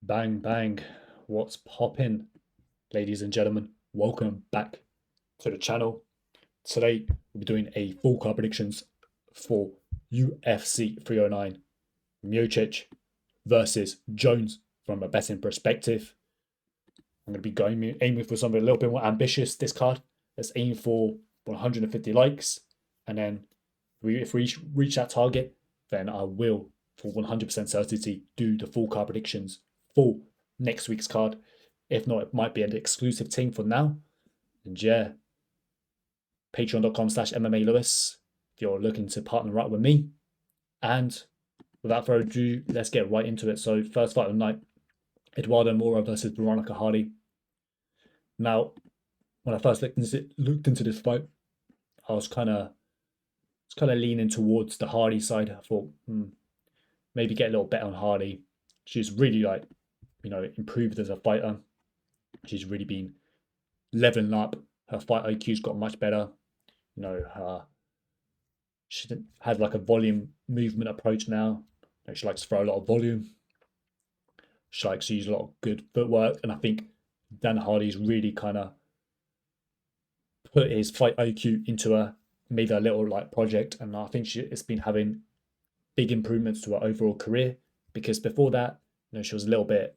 Bang, bang. What's poppin', ladies and gentlemen? Welcome back to the channel. Today, we'll be doing a full card predictions for UFC 309 Miocic versus Jones from a betting perspective. I'm going to be aiming for something a little bit more ambitious this card. Let's aim for 150 likes. And then if we reach that target, then I will, for 100% certainty, do the full card predictions for next week's card. If not, it might be an exclusive thing for now. And yeah, patreon.com/MMA Lewis if you're looking to partner up with me. And without further ado, let's get right into it. So, first fight of the night, Eduarda Moura versus Veronica Hardy. Now, when I first looked into this fight, I was kind of leaning towards the Hardy side. I thought, maybe get a little bet on Hardy. She's really improved as a fighter. She's really been leveling up. Her fight IQ's got much better. She has like a volume movement approach now. She likes to throw a lot of volume. She likes to use a lot of good footwork, and I think Dan Hardy's really kind of put his fight IQ into her, made her a little like project, and I think it's been having big improvements to her overall career. Because before that, she was a little bit,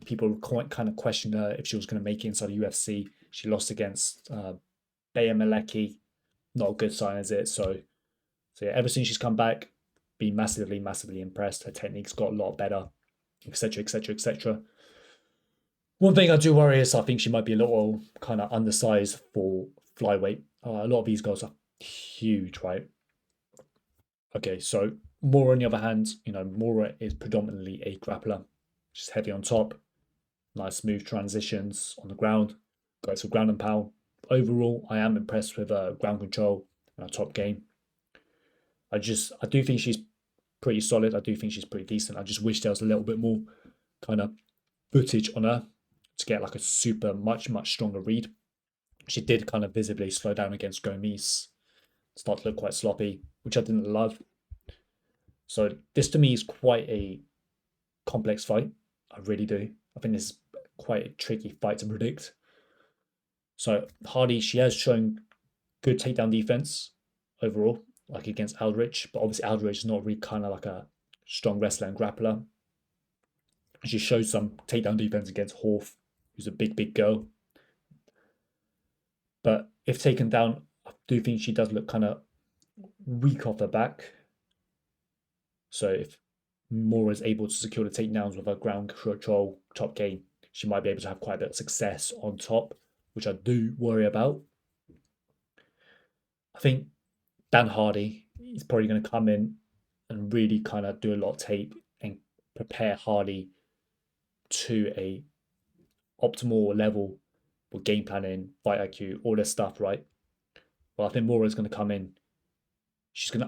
people kind of questioned her if she was going to make it inside the UFC. She lost against Malecki, not a good sign, is it? So yeah, ever since she's come back, been massively impressed. Her technique's got a lot better, etc., etc., etc. One thing I do worry is I think she might be a little kind of undersized for flyweight. A lot of these guys are huge, right? Okay, so Moura on the other hand, Moura is predominantly a grappler. She's heavy on top, nice smooth transitions on the ground, goes for ground and pound. Overall, I am impressed with her ground control and her top game. I do think she's pretty solid. I do think she's pretty decent. I just wish there was a little bit more kind of footage on her to get like a super much stronger read. She did kind of visibly slow down against Gomis, start to look quite sloppy, which I didn't love. So this to me is quite a complex fight. I really do. I think this is quite a tricky fight to predict. So Hardy, she has shown good takedown defense overall, like against Aldrich, but obviously Aldrich is not really kind of like a strong wrestler and grappler. She showed some takedown defense against Horth, who's a big girl. But if taken down, I do think she does look kind of weak off her back. So if Moura is able to secure the takedowns with her ground control, top game, she might be able to have quite a bit of success on top, which I do worry about. I think Dan Hardy is probably going to come in and really kind of do a lot of tape and prepare Hardy to a optimal level with game planning, fight IQ, all this stuff, right? Well, I think Moura is going to come in.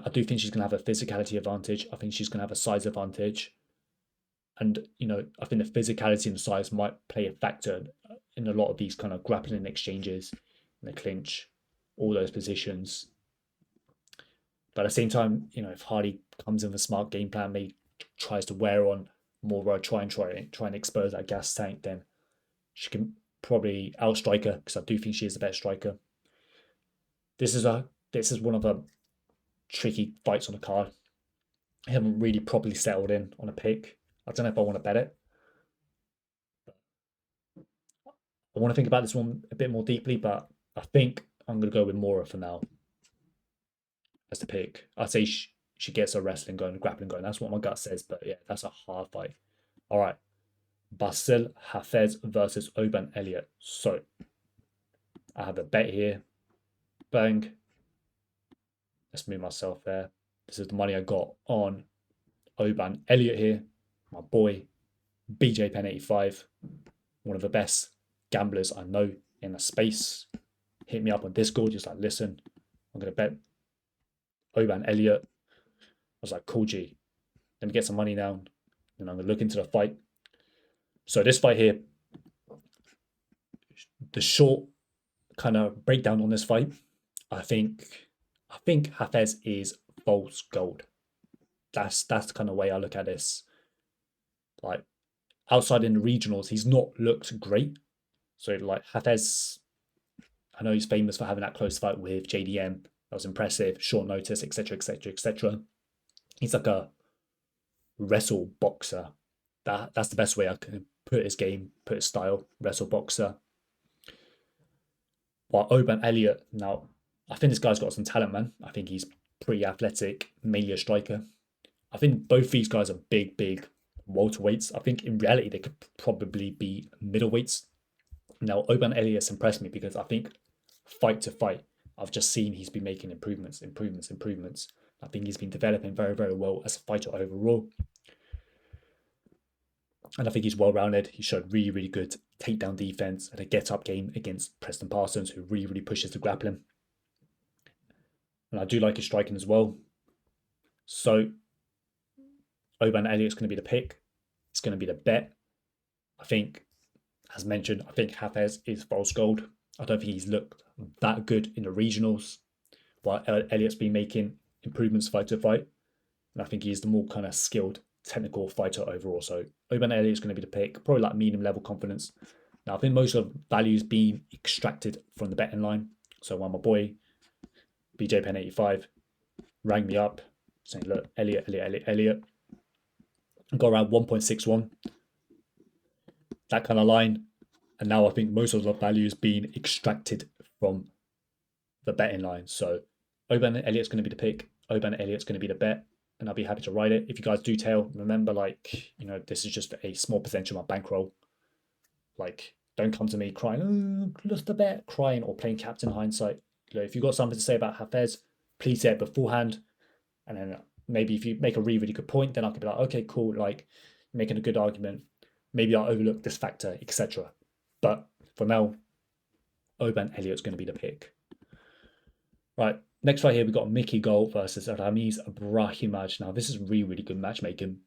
I do think she's going to have a physicality advantage. I think she's going to have a size advantage. And, I think the physicality and the size might play a factor in a lot of these kind of grappling exchanges, in the clinch, all those positions. But at the same time, if Hardy comes in with a smart game plan, maybe tries to wear on Moura, try and expose that gas tank, then she can probably outstrike her, because I do think she is the best striker. This is one of the tricky fights on the card. I haven't really properly settled in on a pick. I don't know if I want to bet it. I want to think about this one a bit more deeply, but I think I'm going to go with Moura for now as the pick. I'd say she gets her wrestling going, grappling going. That's what my gut says, but yeah, that's a hard fight. All right. Bassil Hafez versus Oban Elliott. So I have a bet here. Bang. Let's move myself there. This is the money I got on Oban Elliott here. My boy, BJ Pen 85. One of the best gamblers I know in the space. Hit me up on Discord, just like, listen, I'm going to bet Oban Elliott. I was like, cool, G. Let me get some money now. And I'm going to look into the fight. So this fight here, the short kind of breakdown on this fight, I think Hafez is false gold. That's the kind of way I look at this. Like, outside in the regionals, he's not looked great. So like Hafez, I know he's famous for having that close fight with JDM. That was impressive, short notice, etc., etc., etc. He's like a wrestle boxer. That's the best way I can put his game, put his style, wrestle boxer. While Oban Elliott, now I think this guy's got some talent, man. I think he's pretty athletic, mainly a striker. I think both these guys are big, big welterweights. I think in reality they could probably be middleweights. Now Oban Elliott's impressed me because I think fight to fight, I've just seen he's been making improvements. I think he's been developing very, very well as a fighter overall. And I think he's well rounded. He showed really, really good takedown defense and a get up game against Preston Parsons, who really, really pushes the grappling. And I do like his striking as well. So Oban Elliott's going to be the pick. It's going to be the bet. I think, as mentioned, I think Hafez is false gold. I don't think he's looked that good in the regionals, while Elliott's been making improvements fight to fight. And I think he's the more kind of skilled technical fighter overall. So Oban Elliott's going to be the pick, probably like medium level confidence. Now I think most of the value's been extracted from the betting line. So when my boy BJ Pen 85 rang me up saying, look, Elliot, got around 1.61, that kind of line. And now I think most of the value is being extracted from the betting line. So Oban Elliott's going to be the pick. Oban Elliott's going to be the bet. And I'll be happy to write it. If you guys do tail, remember, like, you know, this is just a small percentage of my bankroll. Like, don't come to me crying, oh, lost the bet, crying or playing captain hindsight. You know, if you've got something to say about Hafez, please say it beforehand. And then maybe if you make a really, really good point, then I could be like, okay, cool, like, making a good argument. Maybe I'll overlook this factor, etc. But for now, Oban Elliott's going to be the pick. Right, next fight here, we've got Gall versus Ramiz Brahimaj. Now, this is really, really good matchmaking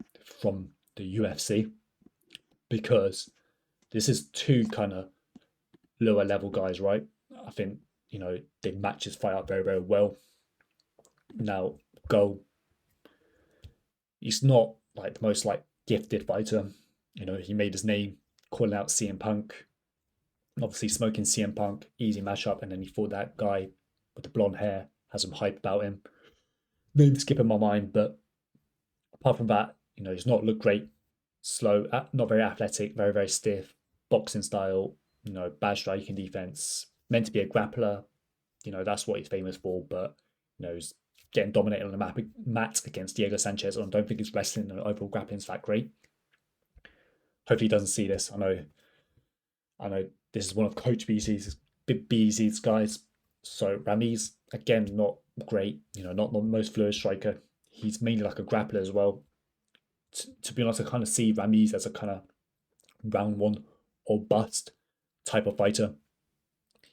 from the UFC because this is two kind of lower level guys, right? I think, you know, they match his fight up very, very well. Now, Gall, he's not like the most like gifted fighter. You know, he made his name calling out CM Punk. Obviously, smoking CM Punk, easy matchup, and then he fought that guy with the blonde hair, has some hype about him. Name skipping my mind, but apart from that, you know, he's not looked great. Slow, not very athletic, very, very stiff, boxing style, you know, bad striking defense. Meant to be a grappler, you know, that's what he's famous for, but, you know, he's getting dominated on the mat against Diego Sanchez, and I don't think his wrestling and overall grappling is that great. Hopefully he doesn't see this. I know this is one of Coach BZ's guys. So Ramiz, again, not great, you know, not the most fluid striker. He's mainly like a grappler as well. To be honest, I kind of see Ramiz as a kind of round one or bust type of fighter.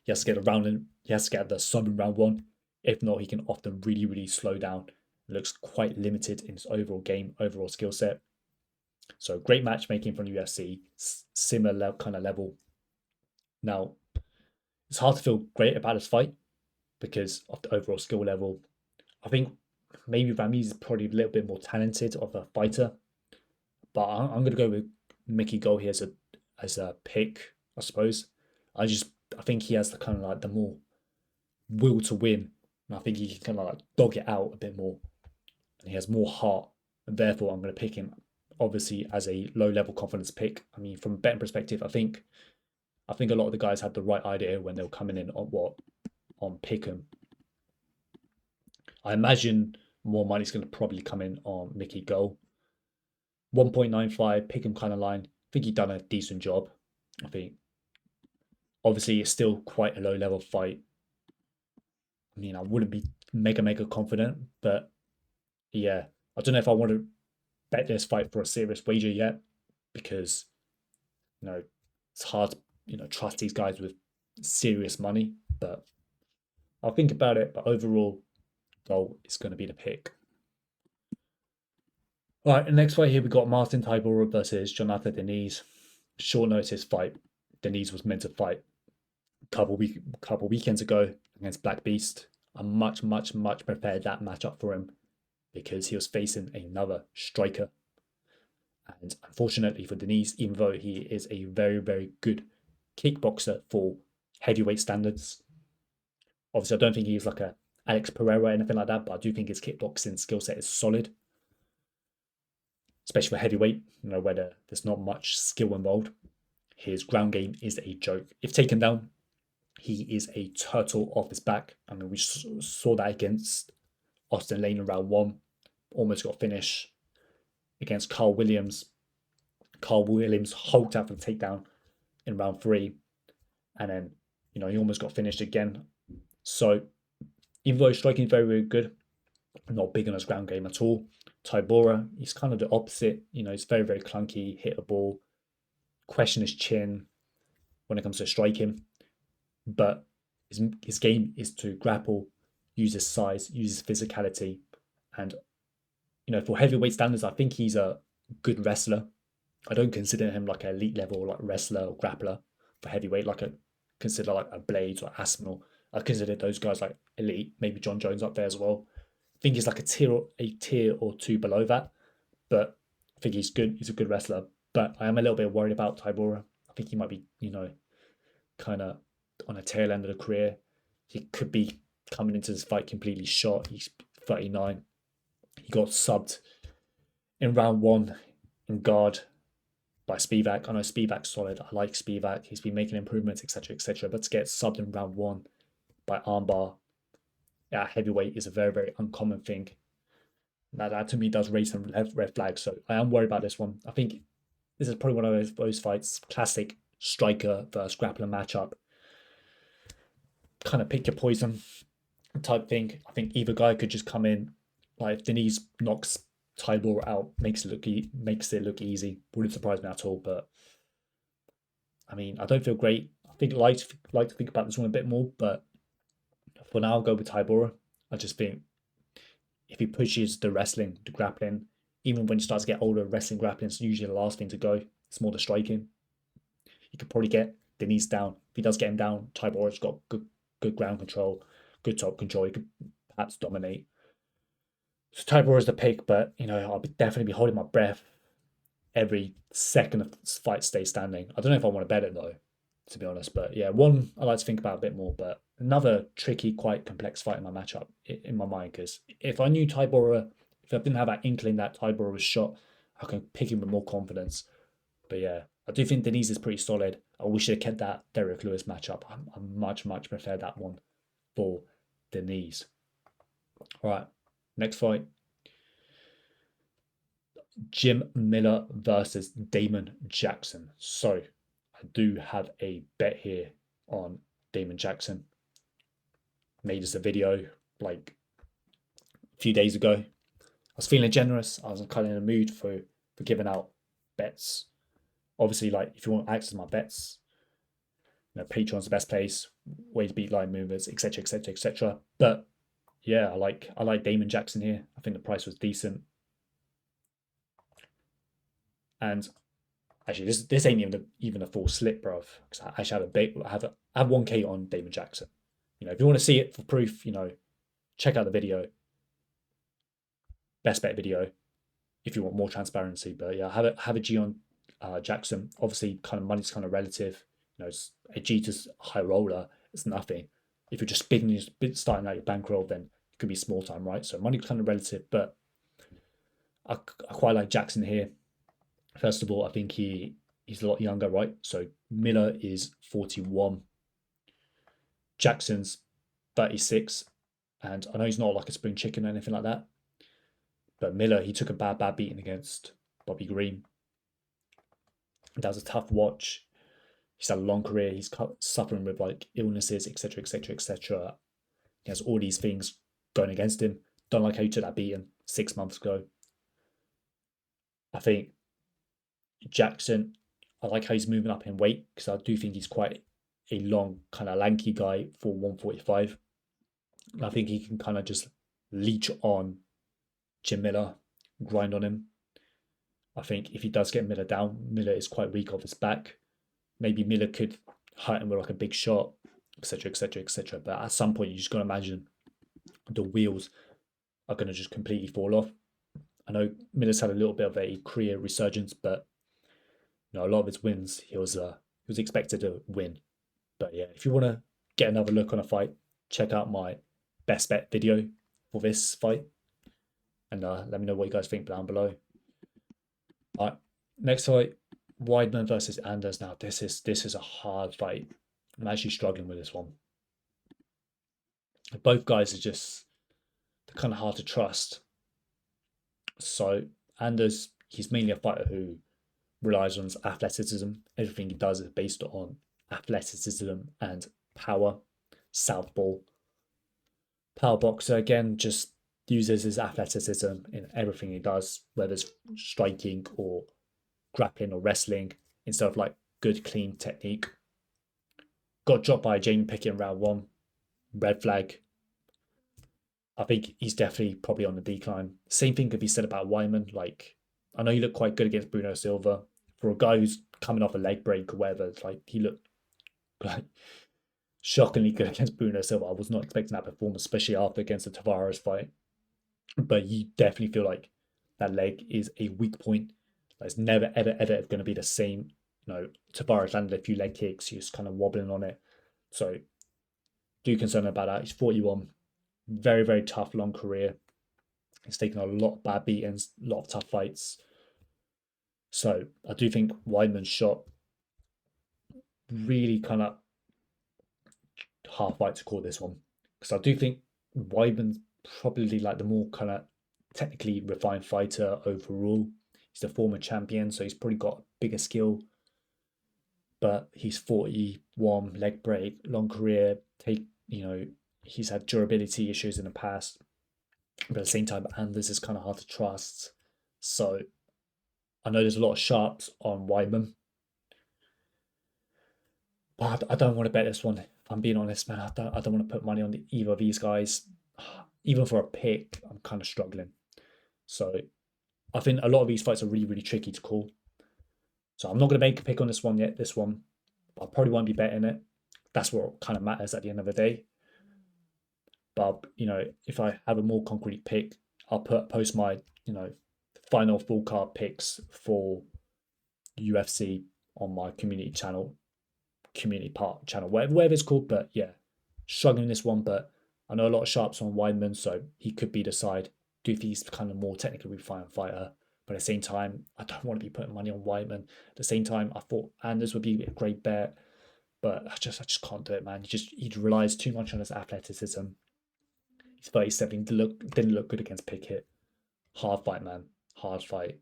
He has to get the sub in round one. If not, he can often really, really slow down. It looks quite limited in his overall game, overall skill set. So great matchmaking from the UFC, similar kind of level. Now, it's hard to feel great about this fight because of the overall skill level. I think maybe Ramiz is probably a little bit more talented of a fighter, but I'm going to go with Gall here as a pick, I suppose. I think he has the kind of like the more will to win, and I think he can kind of like dog it out a bit more, and he has more heart, and therefore I'm going to pick him obviously as a low level confidence pick. I mean, from a betting perspective, I think a lot of the guys had the right idea when they were coming in on Pick'em. I imagine more money's going to probably come in on Gall. 1.95 Pick'em kind of line. I think he's done a decent job. I think obviously it's still quite a low level fight. I mean, I wouldn't be mega confident, but yeah, I don't know if I want to bet this fight for a serious wager yet because, you know, it's hard to, you know, trust these guys with serious money, but I'll think about it. But overall, Gall is going to be the pick. All right, the next fight here we got Marcin Tybura versus Jhonata Diniz. Short notice fight. Denise was meant to fight a couple weekends ago against Black Beast. I much prepared that matchup for him because he was facing another striker. And unfortunately for Denise, even though he is a very, very good kickboxer for heavyweight standards, obviously I don't think he's like a Alex Pereira or anything like that, but I do think his kickboxing skill set is solid, especially for heavyweight, where there's not much skill involved. His ground game is a joke. If taken down, he is a turtle off his back. I mean, we saw that against Austin Lane in round 1. Almost got a finish against Carl Williams. Carl Williams hulked out for the takedown in round 3. And then, he almost got finished again. So, even though his striking is very, very good, not big on his ground game at all. Tybura, he's kind of the opposite. He's very, very clunky, hit a ball, question his chin when it comes to striking. But his game is to grapple, use his size, use his physicality. And, for heavyweight standards, I think he's a good wrestler. I don't consider him like an elite level like wrestler or grappler for heavyweight, like consider like a Blades or Aspinall. I consider those guys like elite, maybe John Jones up there as well. I think he's like a tier or two below that, but I think he's good. He's a good wrestler, but I am a little bit worried about Tybura. I think he might be, kind of on a tail end of the career. He could be coming into this fight completely shot. He's 39. He got subbed in round 1 in guard by Spivak. I know Spivak's solid. I like Spivak. He's been making improvements, etc., etc. But to get subbed in round 1 by armbar at heavyweight is a very, very uncommon thing. That to me does raise some red flags. So I am worried about this one. I think this is probably one of those fights, classic striker versus grappler matchup. Kind of pick your poison type thing. I think either guy could just come in. Like if Diniz knocks Tybura out, makes it look easy. Wouldn't surprise me at all. But I mean, I don't feel great. I think like to think about this one a bit more, but for now, I'll go with Tybura. I just think if he pushes the wrestling, the grappling, even when he starts to get older, wrestling, grappling is usually the last thing to go. It's more the striking. He could probably get Denise down. If he does get him down, Tybura's got good ground control, good top control. He could perhaps dominate. So Tybura is the pick, but I'll definitely be holding my breath every second of this fight stays standing. I don't know if I want to bet it though, to be honest. But yeah, one I like to think about a bit more. But another tricky, quite complex fight in my matchup in my mind, because if I knew Tybura, if I didn't have that inkling that Tybura was shot, I can pick him with more confidence. But yeah, I do think Denise is pretty solid. I wish I kept that Derek Lewis matchup. I much prefer that one for Denise. All right, next fight. Jim Miller versus Damon Jackson. So I do have a bet here on Damon Jackson. Made us a video like a few days ago. I was feeling generous. I was kind of in a mood for giving out bets. Obviously, like if you want access to my bets, Patreon's the best place. Way to beat line movers, etc., etc., etc. But yeah, I like Damon Jackson here. I think the price was decent. And actually, this ain't even a full slip, bruv. Because I actually have 1K on Damon Jackson. If you want to see it for proof, check out the video. Best bet video. If you want more transparency, but yeah, have a G on Jackson. Obviously, kind of money's kind of relative. A G to high roller, it's nothing. If you're just starting out your bankroll, then it could be small time, right? So money's kind of relative, but I quite like Jackson here. First of all, I think he's a lot younger, right? So Miller is 41. Jackson's 36. And I know he's not like a spring chicken or anything like that. But Miller, he took a bad beating against Bobby Green. That was a tough watch. He's had a long career. He's suffering with like illnesses, etc., etc., etc. He has all these things going against him. Don't like how he took that beating 6 months ago. I think Jackson, I like how he's moving up in weight because I do think he's quite a long, kind of lanky guy for 145. I think he can kind of just leech on Jim Miller, grind on him. I think if he does get Miller down, Miller is quite weak off his back. Maybe Miller could hurt him with like a big shot, etc., etc., etc. But at some point, you just got to imagine the wheels are going to just completely fall off. I know Miller's had a little bit of a career resurgence, but a lot of his wins he was expected to win. But yeah, if you want to get another look on a fight, check out my best bet video for this fight, and let me know what you guys think down below. All right, next fight, Weidman versus Anders. Now this is a hard fight. I'm actually struggling with this one. Both guys are just they're kind of hard to trust. So Anders, he's mainly a fighter who relies on his athleticism. Everything he does is based on athleticism and power. Southpaw. Power boxer, again, just uses his athleticism in everything he does, whether it's striking or grappling or wrestling, instead of like good, clean technique. Got dropped by Jamie Pickett in round 1. Red flag. I think he's definitely probably on the decline. Same thing could be said about Weidman. Like, I know he looked quite good against Bruno Silva. For a guy who's coming off a leg break or whatever, it's like he looked like shockingly good against Bruno Silva. I was not expecting that performance, especially after against the Tavares fight. But you definitely feel like that leg is a weak point. It's never, ever, ever going to be the same. Tavares landed a few leg kicks. He was kind of wobbling on it. So, do concern about that. He's 41. Very, very tough, long career. He's taken a lot of bad beatings, a lot of tough fights. So, I do think Weidman's shot really kind of hard fight to call this one. Because I do think Weidman's probably like the more kind of technically refined fighter overall. He's the former champion, so he's probably got bigger skill. But he's 41, leg break, long career. He's had durability issues in the past. But at the same time, Anders is kind of hard to trust. So I know there's a lot of sharps on Weidman. But I don't want to bet this one. If I'm being honest, man. I don't want to put money on either of these guys. Even for a pick, I'm kind of struggling. So I think a lot of these fights are really, really tricky to call. So I'm not going to make a pick on this one yet. This one, I probably won't be betting it. That's what kind of matters at the end of the day. But if I have a more concrete pick, I'll post my final full card picks for UFC on my community channel, whatever it's called. But yeah, struggling this one. But I know a lot of sharps on Weidman, so he could be the side. Do think he's kind of more technically refined fighter. But at the same time, I don't want to be putting money on Weidman. At the same time, I thought Anders would be a great bet, but I just can't do it, man. He relies too much on his athleticism. He's 37. Didn't look good against Pickett. Hard fight, man. Hard fight.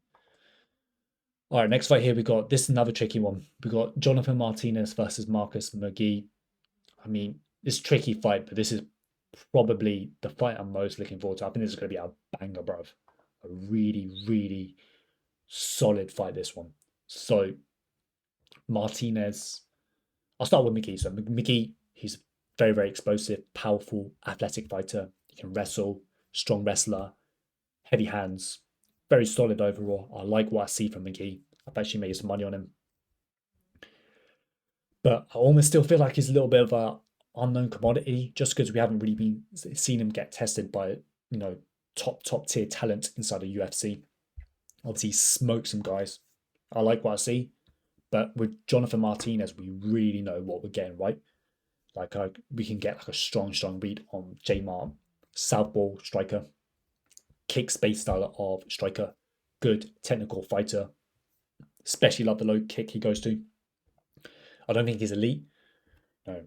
All right, next fight here this is another tricky one. We got Jonathan Martinez versus Marcus McGee. I mean, it's a tricky fight, but this is probably the fight I'm most looking forward to. I think this is going to be a banger, bruv. A really, really solid fight, this one. So, Martinez, I'll start with McGee. So, McGee, he's very, very explosive, powerful, athletic fighter. He can wrestle, strong wrestler, heavy hands, very solid overall. I like what I see from McGee. I've actually made some money on him. But I almost still feel like he's a little bit of a unknown commodity just because we haven't really seen him get tested by, top tier talent inside the UFC. Obviously, he smoked some guys. I like what I see. But with Jonathan Martinez, we really know what we're getting, right? Like, we can get like a strong read on J-Mart. Southpaw striker. Kick space style of striker. Good technical fighter. Especially love the low kick he goes to. I don't think he's elite. No.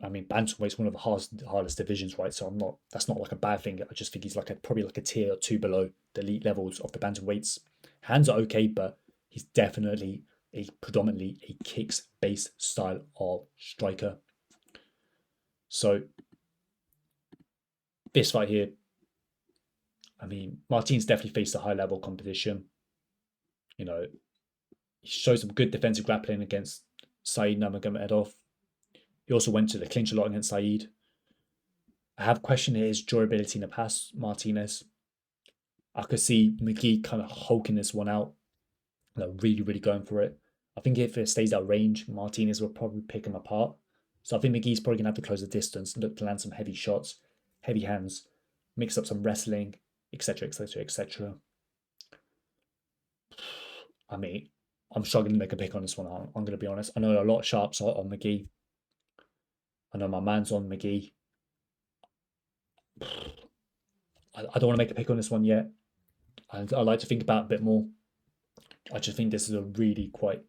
I mean, bantamweight's one of the hardest divisions, right? So that's not like a bad thing. I just think he's probably like a tier or two below the elite levels of the bantamweights. Hands are okay, but he's definitely predominantly a kicks-based style of striker. So this fight here, I mean, Martin's definitely faced a high-level competition. He shows some good defensive grappling against Said Nurmagomedov. He also went to the clinch a lot against Said. I have questioned his durability in the past, Martinez. I could see McGee kind of hulking this one out, really, really going for it. I think if it stays at range, Martinez will probably pick him apart. So I think McGee's probably going to have to close the distance, look to land some heavy shots, heavy hands, mix up some wrestling, etc., etc., etc. I mean, I'm struggling to make a pick on this one. I'm going to be honest. I know a lot of sharps are on McGee. I know my man's on McGee. I don't want to make a pick on this one yet. I like to think about it a bit more. I just think this is a really quite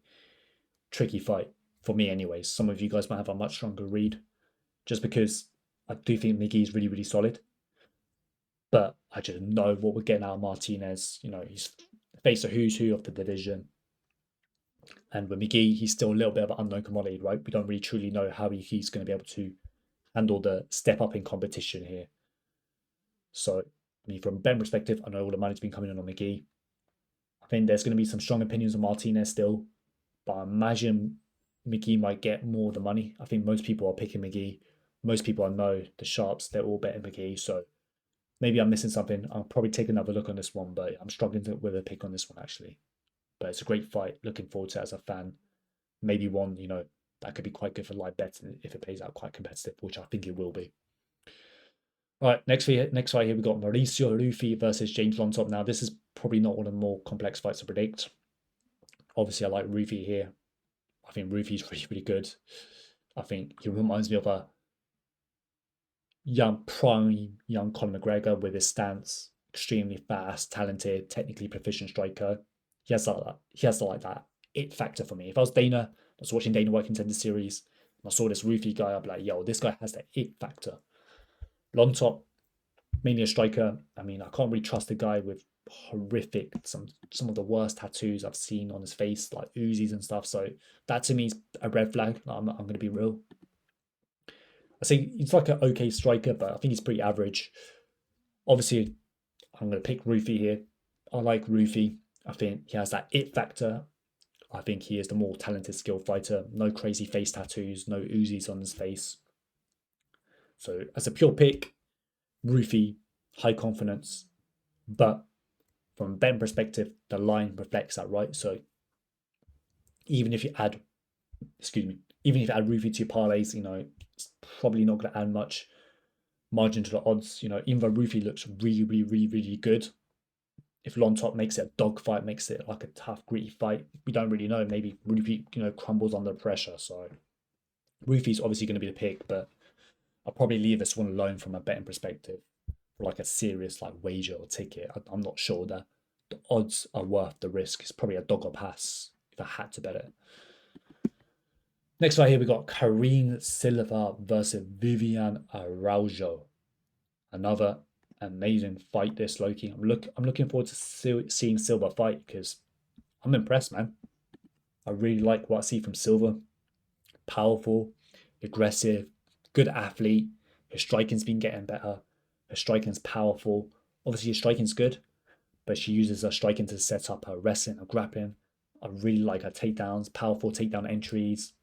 tricky fight for me, anyways. Some of you guys might have a much stronger read, just because I do think McGee is really, really solid. But I just know what we're getting out of Martinez. You know, he's faced a who's who of the division. And with McGee, he's still a little bit of an unknown commodity, right? We don't really truly know how he's going to be able to handle the step up in competition here. So, I mean, from Ben perspective, I know all the money's been coming in on McGee. I think there's going to be some strong opinions on Martinez still, but I imagine McGee might get more of the money. I think most people are picking McGee. Most people I know, the sharps, they're all betting McGee. So maybe I'm missing something. I'll probably take another look on this one, but I'm struggling with a pick on this one actually. But it's a great fight. Looking forward to it as a fan. Maybe one, you know, that could be quite good for live bets if it plays out quite competitive, which I think it will be. All right, next fight here we got Mauricio Luffy versus James Lontop. Now this is probably not one of the more complex fights to predict. Obviously, I like Luffy here. I think Luffy's really, really good. I think he reminds me of a young Conor McGregor with his stance, extremely fast, talented, technically proficient striker. He has that it factor for me. If I was Dana, I was watching Dana White Contender Series, and I saw this Luffy guy, I'd be like, yo, this guy has that it factor. Lontop, mainly a striker. I mean, I can't really trust a guy with horrific, some of the worst tattoos I've seen on his face, like Uzis and stuff. So that to me is a red flag. I'm going to be real. I think he's like an okay striker, but I think he's pretty average. Obviously, I'm going to pick Luffy here. I like Luffy. I think he has that it factor. I think he is the more talented, skilled fighter. No crazy face tattoos, no Uzis on his face. So as a pure pick, Luffy, high confidence. But from a betting perspective, the line reflects that, right? So even if you add, even if you add Luffy to your parlays, you know, it's probably not going to add much margin to the odds. You know, even though Luffy looks really, really, really, really good, if Lontop makes it a dogfight, makes it like a tough, gritty fight, we don't really know. Maybe Luffy, you know, crumbles under pressure. So Luffy's obviously going to be the pick, but I'll probably leave this one alone from a betting perspective, for like a serious like wager or ticket. I'm not sure that the odds are worth the risk. It's probably a dog or pass if I had to bet it. Next fight here we got Karine Silva versus Vivian Araujo. Another amazing fight this, Loki. I'm looking forward to seeing Silva fight because I'm impressed, man. I really like what I see from Silva. Powerful, aggressive, good athlete. His striking's been getting better. Her striking's powerful. Obviously, her striking's good, but she uses her striking to set up her wrestling, her grappling. I really like her takedowns, powerful takedown entries.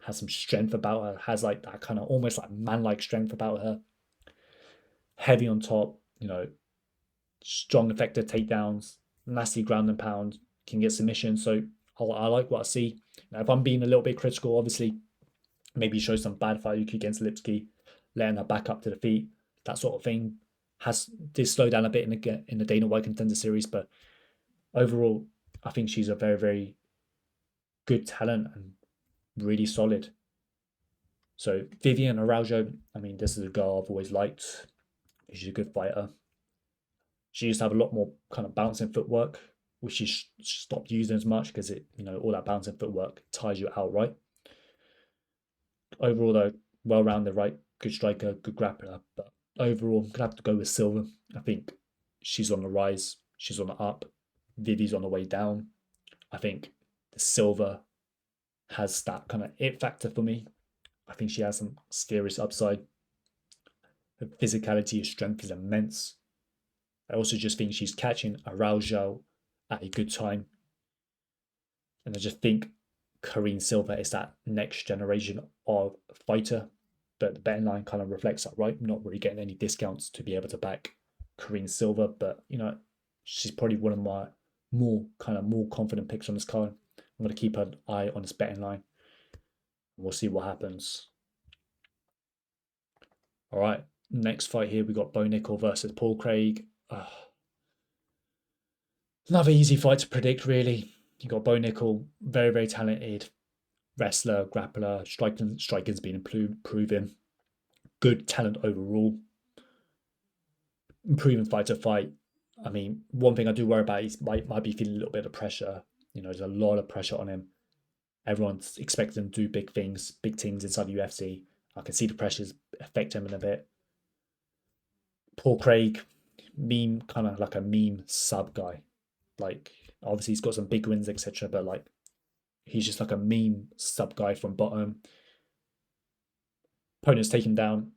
Has some strength about her. Has like that kind of almost like man-like strength about her. Heavy on top, you know, strong, effective takedowns, nasty ground and pound, can get submissions. So I like what I see. Now, if I'm being a little bit critical, obviously, maybe show some bad fight against Lipsky, letting her back up to the feet, that sort of thing did slow down a bit in the Dana White Contender Series, but overall, I think she's a very, very good talent and really solid. So Vivian Araujo, I mean, this is a girl I've always liked. She's a good fighter. She used to have a lot more kind of bouncing footwork, which she stopped using as much because all that bouncing footwork tires you out, right? Overall, though, well-rounded, right? Good striker, good grappler. But overall, I'm gonna have to go with Silva. I think she's on the rise. She's on the up. Vivi's on the way down. I think the Silva has that kind of it factor for me. I think she has some serious upside. Her physicality, her strength is immense. I also just think she's catching Araujo at a good time. And I just think Karine Silva is that next generation of fighter. But the betting line kind of reflects that, right? I'm not really getting any discounts to be able to back Karine Silva, but she's probably one of my more confident picks on this card. I'm going to keep an eye on this betting line. We'll see what happens. All right, next fight here we got Bo Nickel versus Paul Craig. Another easy fight to predict, really. You got Bo Nickel, very, very talented wrestler, grappler, striking's been improving. Good talent overall. Improving fight to fight. I mean, one thing I do worry about is might be feeling a little bit of pressure. There's a lot of pressure on him. Everyone's expecting him to do big things inside the UFC. I can see the pressures affect him in a bit. Paul Craig, kind of like a meme sub guy. Like, obviously he's got some big wins, etc. But like, he's just like a meme sub guy from bottom. Opponents take him down,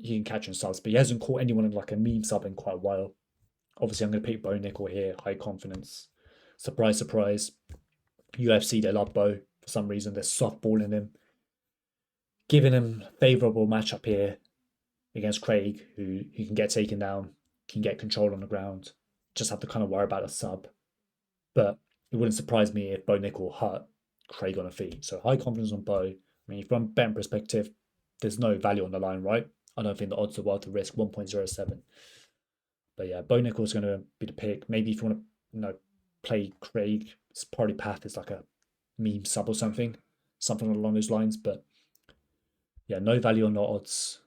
he can catch him subs, but he hasn't caught anyone in like a meme sub in quite a while. Obviously, I'm going to pick Bo Nickel here, high confidence. Surprise, surprise. UFC, they love Bo for some reason. They're softballing him, giving him favourable matchup here against Craig, who can get taken down, can get control on the ground. Just have to kind of worry about a sub. But it wouldn't surprise me if Bo Nickel hurt Craig on a feet. So high confidence on Bo. I mean, from a betting perspective, there's no value on the line, right? I don't think the odds are worth the risk, 1.07. But yeah, Bo Nickel is going to be the pick. Maybe if you want to, play Craig, it's probably path is like a meme sub or something along those lines. But yeah, no value on the odds.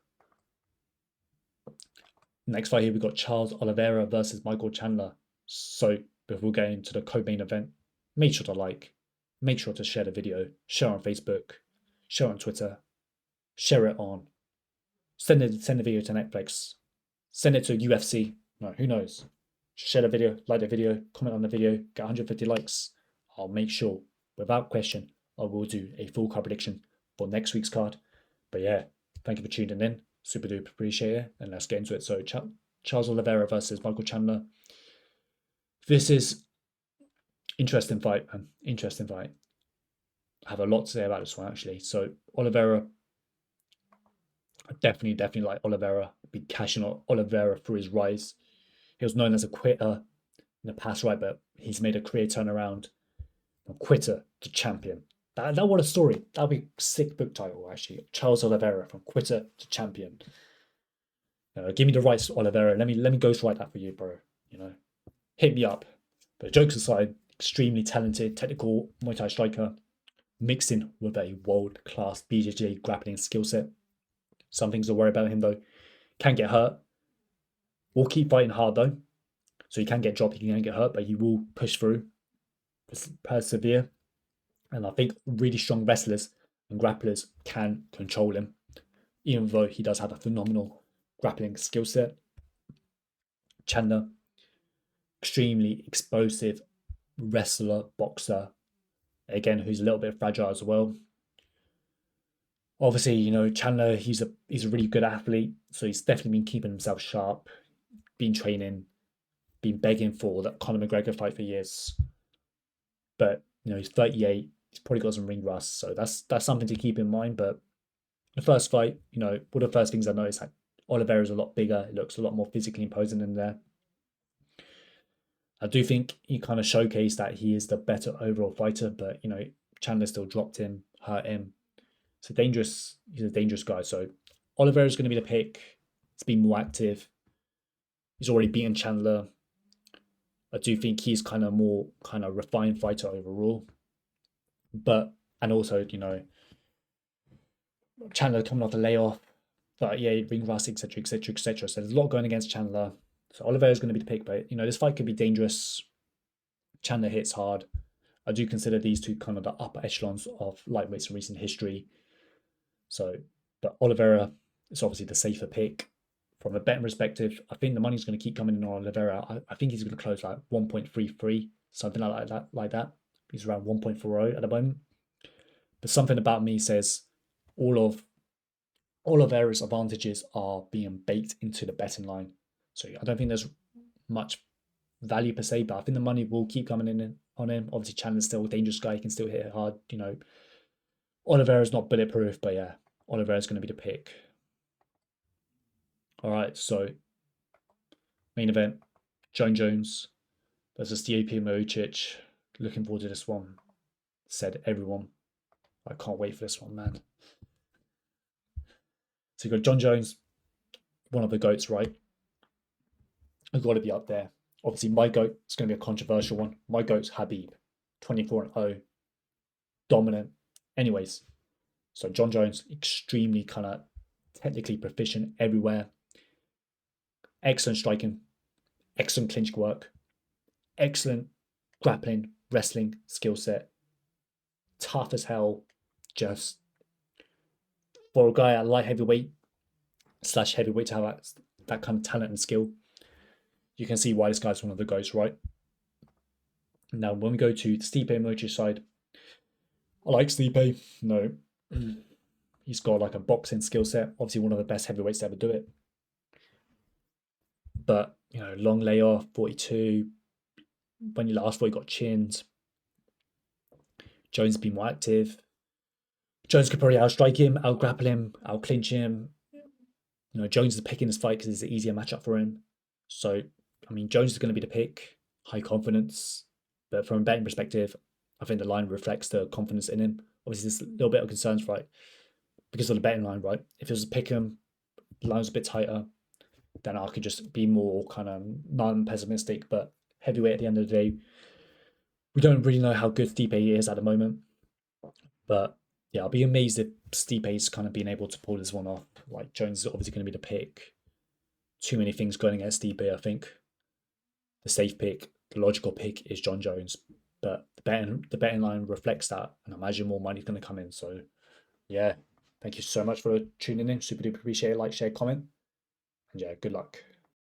Next fight here, we've got Charles Oliveira versus Michael Chandler. So before getting into the co-main event, make sure to like, make sure to share the video, share on Facebook, share on Twitter, share it on, send the video to Netflix, send it to UFC. No, who knows? Share the video, like the video, comment on the video, get 150 likes. I'll make sure, without question, I will do a full card prediction for next week's card. But yeah, thank you for tuning in. Super duper appreciate it. And let's get into it. So Charles Oliveira versus Michael Chandler. This is interesting fight, man. Interesting fight. I have a lot to say about this one, actually. So Oliveira, I definitely like Oliveira. Be cashing on Oliveira for his rise. He was known as a quitter in the past, right? But he's made a career turnaround. From quitter to champion. That what a story. That'll be a sick book title, actually. Charles Oliveira from quitter to champion. Give me the rights to Oliveira. Let me ghostwrite that for you, bro. Hit me up. But jokes aside, extremely talented, technical Muay Thai striker, mixed in with a world-class BJJ grappling skill set. Some things to worry about him though. Can get hurt. Will keep fighting hard though. So he can get dropped, he can get hurt, but he will push through, persevere. And I think really strong wrestlers and grapplers can control him, even though he does have a phenomenal grappling skill set. Chandler, extremely explosive wrestler, boxer, again, who's a little bit fragile as well. Obviously, Chandler, he's a really good athlete, so he's definitely been keeping himself sharp, been training, been begging for that Conor McGregor fight for years. But he's 38, he's probably got some ring rust, so that's something to keep in mind. But the first fight, one of the first things I noticed, like Oliveira's a lot bigger, it looks a lot more physically imposing in there. I do think he kind of showcased that he is the better overall fighter, but Chandler still dropped him, hurt him. He's a dangerous guy. So Oliveira's going to be the pick. He's been more active. He's already beaten Chandler. I do think he's kind of more refined fighter overall. And also, Chandler coming off a layoff. But yeah, ring rust, etc. So there's a lot going against Chandler. So Oliveira's going to be the pick, but this fight could be dangerous. Chandler hits hard. I do consider these two kind of the upper echelons of lightweights in recent history. So, but Oliveira is obviously the safer pick. From a betting perspective, I think the money's going to keep coming in on Oliveira. I think he's going to close like 1.33, something like that. He's around 1.40 at the moment. But something about me says all of Oliveira's advantages are being baked into the betting line. So I don't think there's much value per se, but I think the money will keep coming in on him. Obviously, Chandler's still a dangerous guy. He can still hit it hard. Oliveira's not bulletproof, but yeah, Oliveira's going to be the pick. All right, so main event, Jon Jones versus Stipe Miocic. Looking forward to this one. Said everyone. I can't wait for this one, man. So you've got Jon Jones, one of the GOATs, right? I've got to be up there. Obviously, my GOAT is going to be a controversial one. My GOAT's Khabib. 24-0, dominant. Anyways, so Jon Jones, extremely kind of technically proficient everywhere. Excellent striking, excellent clinch work, excellent grappling, wrestling skill set. Tough as hell. Just for a guy at light heavyweight / heavyweight to have that kind of talent and skill, you can see why this guy's one of the GOATs, right? Now, when we go to the Stipe Miocic side, I like Stipe. No, he's got like a boxing skill set. Obviously, one of the best heavyweights to ever do it. But, you know, long layoff, 42. When you last fought, he got chinned. Jones has been more active. Jones could probably outstrike him, outgrapple him, outclinch him. You know, Jones is picking this fight because it's an easier matchup for him. So, I mean, Jones is going to be the pick. High confidence. But from a betting perspective, I think the line reflects the confidence in him. Obviously, there's a little bit of concerns, right? Because of the betting line, right? If it was a pick him, the line's a bit tighter, then I could just be more kind of non-pessimistic. But heavyweight at the end of the day, we don't really know how good Stipe is at the moment. But yeah, I'll be amazed if Stipe's kind of being able to pull this one off. Like, Jones is obviously going to be the pick. Too many things going against Stipe, I think. The safe pick, the logical pick is Jon Jones. But the betting line reflects that, and I imagine more money's going to come in. So yeah, thank you so much for tuning in. Super duper appreciate it. Like, share, comment. And yeah, good luck.